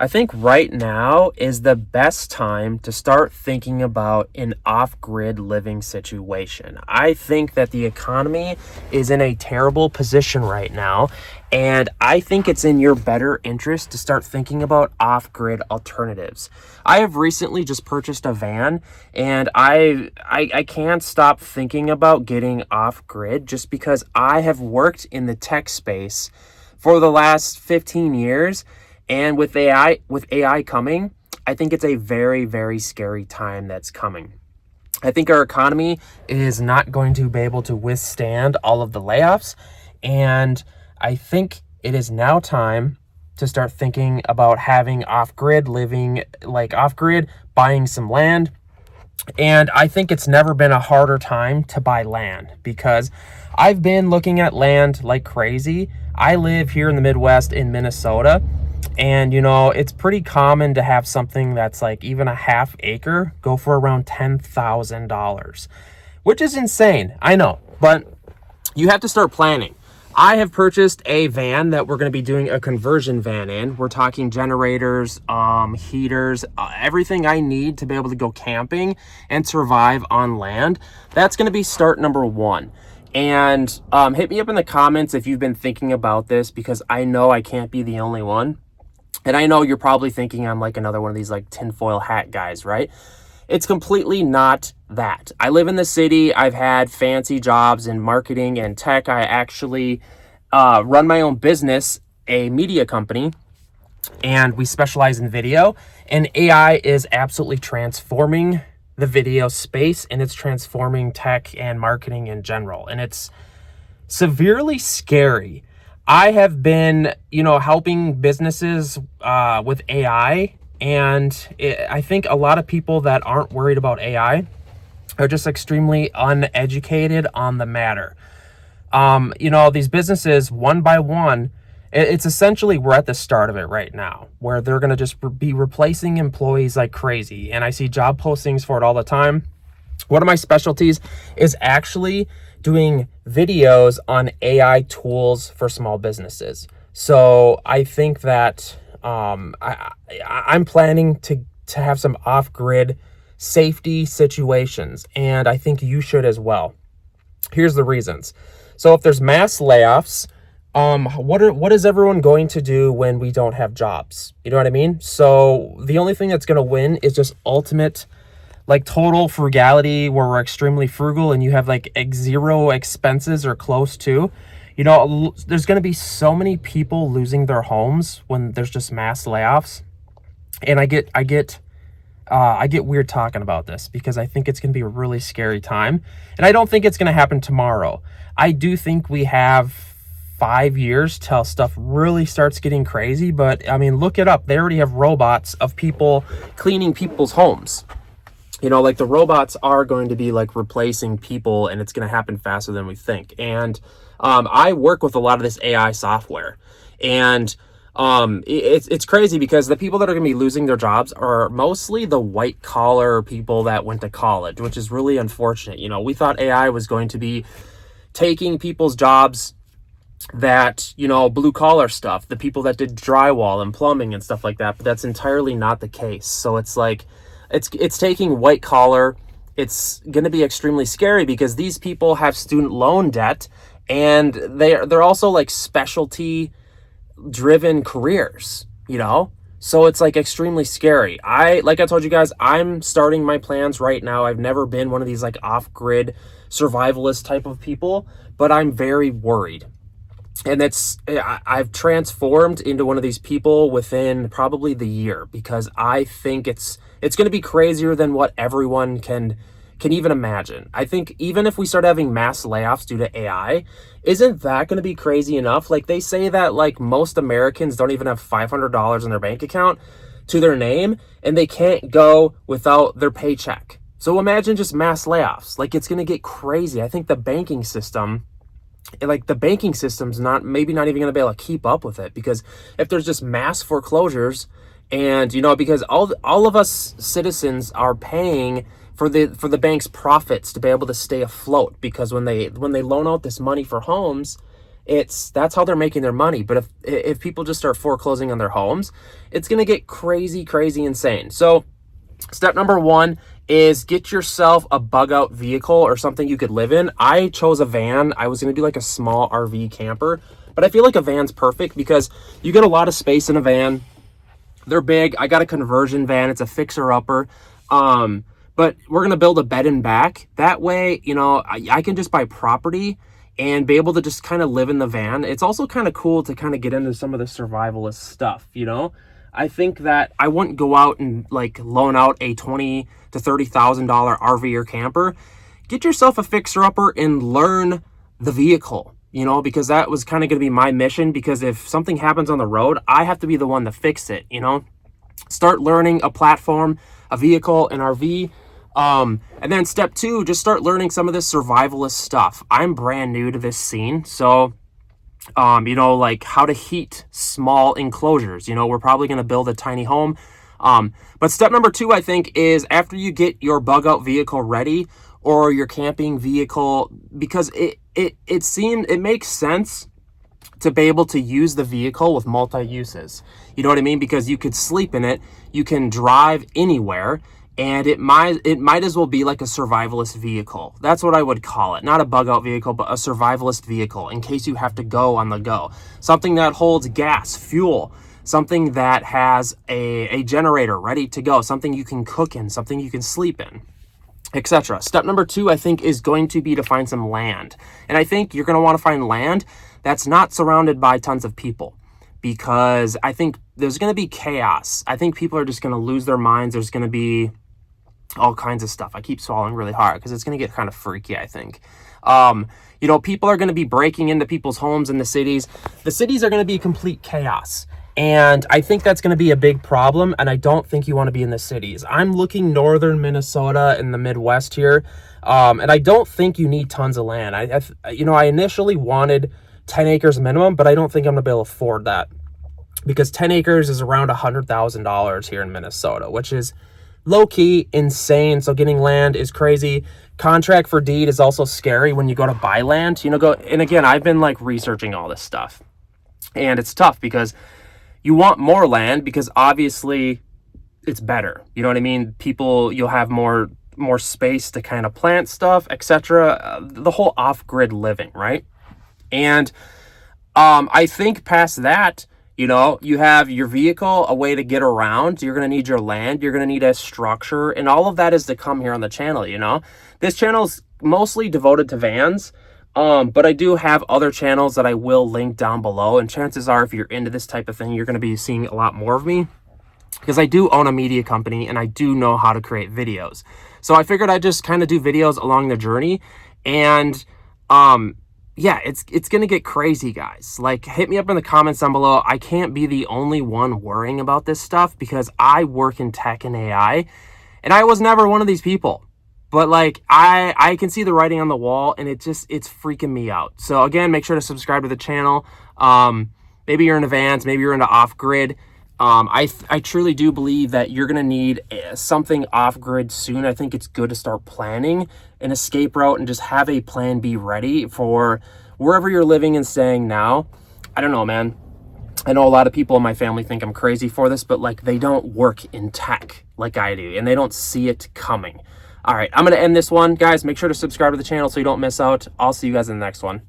I think right now is the best time to start thinking about an off-grid living situation. I think that the economy is in a terrible position right now, and I think it's in your better interest to start thinking about off-grid alternatives. I have recently just purchased a van, and I can't stop thinking about getting off-grid just because I have worked in the tech space for the last 15 years. And with AI coming, I think it's a very, very scary time that's coming. I think our economy is not going to be able to withstand all of the layoffs. And I think it is now time to start thinking about having off-grid living, like off-grid, buying some land. And I think it's never been a harder time to buy land because I've been looking at land like crazy. I live here in the Midwest in Minnesota. And, it's pretty common to have something that's like even a half acre go for around $10,000, which is insane. I know, but you have to start planning. I have purchased a van that we're going to be doing a conversion van in. We're talking generators, heaters, everything I need to be able to go camping and survive on land. That's going to be start number one. And hit me up in the comments if you've been thinking about this, because I know I can't be the only one. And I know you're probably thinking I'm like another one of these like tinfoil hat guys, right? It's completely not that. I live in the city. I've had fancy jobs in marketing and tech. I actually run my own business, a media company, and we specialize in video. And AI is absolutely transforming the video space, and it's transforming tech and marketing in general. And it's severely scary. I have been, helping businesses with AI, and I think a lot of people that aren't worried about AI are just extremely uneducated on the matter. These businesses, one by one, it's essentially we're at the start of it right now, where they're going to just be replacing employees like crazy. And I see job postings for it all the time. One of my specialties is actually doing videos on AI tools for small businesses. So I think that I'm planning to have some off-grid safety situations, and I think you should as well. Here's the reasons. So if there's mass layoffs, what is everyone going to do when we don't have jobs? You know what I mean? So the only thing that's going to win is just ultimate, like total frugality, where we're extremely frugal and you have like zero expenses or close to. There's going to be so many people losing their homes when there's just mass layoffs. And I get weird talking about this because I think it's going to be a really scary time. And I don't think it's going to happen tomorrow. I do think we have 5 years till stuff really starts getting crazy. But I mean, look it up. They already have robots of people cleaning people's homes. Like the robots are going to be like replacing people, and it's going to happen faster than we think. And I work with a lot of this AI software, and it's crazy because the people that are going to be losing their jobs are mostly the white collar people that went to college, which is really unfortunate. We thought AI was going to be taking people's jobs that, blue collar stuff, the people that did drywall and plumbing and stuff like that, but that's entirely not the case. So it's like, it's taking white collar. It's going to be extremely scary because these people have student loan debt, and they're also like specialty driven careers, so it's like extremely scary. Like I told you guys, I'm starting my plans right now. I've never been one of these like off-grid survivalist type of people, but I'm very worried. And I've transformed into one of these people within probably the year, because I think it's going to be crazier than what everyone can even imagine. I think even if we start having mass layoffs due to AI, isn't that going to be crazy enough? Like they say that like most Americans don't even have $500 in their bank account to their name, and they can't go without their paycheck. So imagine just mass layoffs. Like it's going to get crazy. I think the banking system's maybe not even going to be able to keep up with it, because if there's just mass foreclosures, and because all of us citizens are paying for the bank's profits to be able to stay afloat, because when they loan out this money for homes, That's how they're making their money. But if people just start foreclosing on their homes, it's going to get crazy, crazy insane. So step number one is get yourself a bug out vehicle or something you could live in. I chose a van. I was going to do like a small RV camper, but I feel like a van's perfect because you get a lot of space in a van. They're big. I got a conversion van. It's a fixer-upper. But we're going to build a bed and back. That way, you know, I can just buy property and be able to just kind of live in the van. It's also kind of cool to kind of get into some of the survivalist stuff, you know? I think that I wouldn't go out and like loan out a $20,000 to $30,000 RV or camper. Get yourself a fixer-upper and learn the vehicle, you know, because that was kind of going to be my mission, because if something happens on the road, I have to be the one to fix it, you know? Start learning a platform, a vehicle, an RV. And then step two, just start learning some of this survivalist stuff. I'm brand new to this scene, so you know, like how to heat small enclosures. You know, we're probably going to build a tiny home. But step number two, I think, is after you get your bug out vehicle ready or your camping vehicle, because it makes sense to be able to use the vehicle with multi-uses. You know what I mean? Because you could sleep in it, you can drive anywhere, and it might as well be like a survivalist vehicle. That's what I would call it. Not a bug out vehicle, but a survivalist vehicle in case you have to go on the go. Something that holds gas, fuel, something that has a generator ready to go, something you can cook in, something you can sleep in, etc. Step number two, I think, is going to be to find some land. And I think you're going to want to find land that's not surrounded by tons of people, because I think there's going to be chaos. I think people are just going to lose their minds. There's going to be all kinds of stuff. I keep swallowing really hard because it's going to get kind of freaky, I think. You know, people are going to be breaking into people's homes in the cities. The cities are going to be complete chaos. And I think that's going to be a big problem. And I don't think you want to be in the cities. I'm looking northern Minnesota in the Midwest here. And I don't think you need tons of land. I initially wanted 10 acres minimum, but I don't think I'm going to be able to afford that, because 10 acres is around $100,000 here in Minnesota, which is low-key insane. So getting land is crazy. Contract for deed is also scary when you go to buy land. And again, I've been like researching all this stuff, and it's tough because you want more land because obviously it's better. You know what I mean? You'll have more space to kind of plant stuff, etc. The whole off-grid living, right? And I think past that, you know, you have your vehicle, a way to get around. You're going to need your land. You're going to need a structure. And all of that is to come here on the channel, you know. This channel is mostly devoted to vans. But I do have other channels that I will link down below. And chances are, if you're into this type of thing, you're going to be seeing a lot more of me, because I do own a media company and I do know how to create videos. So I figured I'd just kind of do videos along the journey. And yeah, it's going to get crazy, guys. Like, hit me up in the comments down below. I can't be the only one worrying about this stuff, because I work in tech and AI, and I was never one of these people. But like, I can see the writing on the wall, and it's freaking me out. So again, make sure to subscribe to the channel. Maybe you're into vans, maybe you're into off-grid. I truly do believe that you're going to need something off-grid soon. I think it's good to start planning an escape route and just have a plan B ready for wherever you're living and staying now. I don't know, man. I know a lot of people in my family think I'm crazy for this, but like, they don't work in tech like I do, and they don't see it coming. All right, I'm going to end this one. Guys, make sure to subscribe to the channel so you don't miss out. I'll see you guys in the next one.